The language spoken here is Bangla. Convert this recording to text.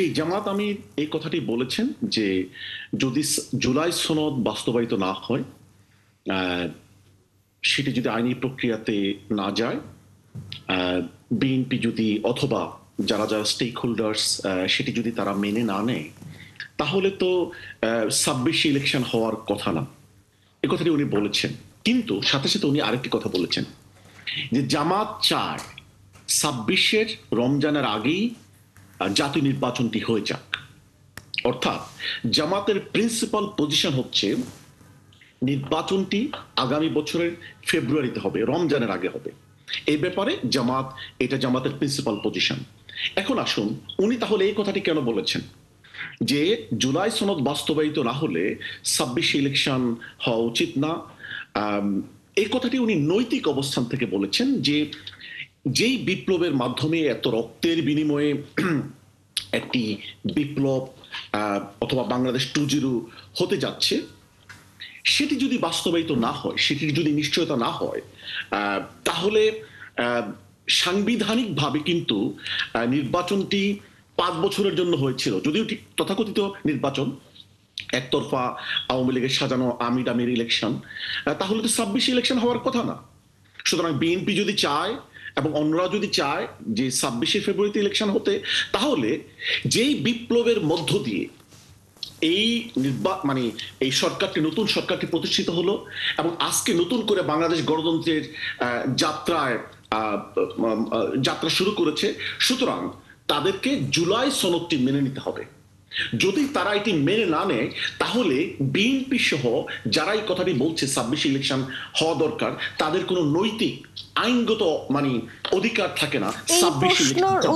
এই জামাত আমির এই কথাটি বলেছেন যে যদি জুলাই সনদ বাস্তবায়িত না হয়, সেটি যদি আইনি প্রক্রিয়াতে না যায়, বিএনপি যদি অথবা যারা যারা স্টেক হোল্ডার্স সেটি যদি তারা মেনে না নেয়, তাহলে তো ২৬ ইলেকশন হওয়ার কথা না। এ কথাটি উনি বলেছেন। কিন্তু সাথে সাথে উনি আরেকটি কথা বলেছেন যে জামাত চায় ২৬-এর রমজানের আগেই জাতীয় নির্বাচনটি হয়ে যাক। অর্থাৎ জামাতের প্রিন্সিপাল পজিশন হচ্ছে নির্বাচনটি আগামী বছরের ফেব্রুয়ারিতে হবে, রমজানের আগে হবে। এই ব্যাপারে এটা জামাতের প্রিন্সিপাল পজিশন। এখন আসুন, উনি তাহলে এই কথাটি কেন বলেছেন যে জুলাই সনদ বাস্তবায়িত না হলে ২৬ ইলেকশন হওয়া উচিত না? এই কথাটি উনি নৈতিক অবস্থান থেকে বলেছেন যে যেই বিপ্লবের মাধ্যমে এত রক্তের বিনিময়ে একটি বিপ্লব অথবা বাংলাদেশ 2.0 হতে যাচ্ছে, সেটি যদি বাস্তবায়িত না হয়, সেটির যদি নিশ্চয়তা না হয়, তাহলে সাংবিধানিকভাবে কিন্তু নির্বাচনটি 5 বছরের জন্য হয়েছিল, যদিও তথাকথিত নির্বাচন একতরফা আওয়ামী লীগের সাজানো আমির আমির ইলেকশন, তাহলে তো ২৬ ইলেকশন হওয়ার কথা না। সুতরাং বিএনপি যদি চায় এবং অন্যরা যদি চায় যে ২৬শে ফেব্রুয়ারিতে ইলেকশন হতে, তাহলে যেই বিপ্লবের মধ্য দিয়ে এই এই সরকারটি, নতুন সরকারটি প্রতিষ্ঠিত হলো এবং আজকে নতুন করে বাংলাদেশ গণতন্ত্রের যাত্রা শুরু করেছে, সুতরাং তাদেরকে জুলাই সনদটি মেনে নিতে হবে। যদি তারা এটি মেনে না নেয়, তাহলে বিএনপি সহ যারা এই কথাটি বলছে ২৬ ইলেকশন হওয়া দরকার, তাদের কোনো নৈতিক আইনগত অধিকার থাকে না ২৬ ইলেকশন।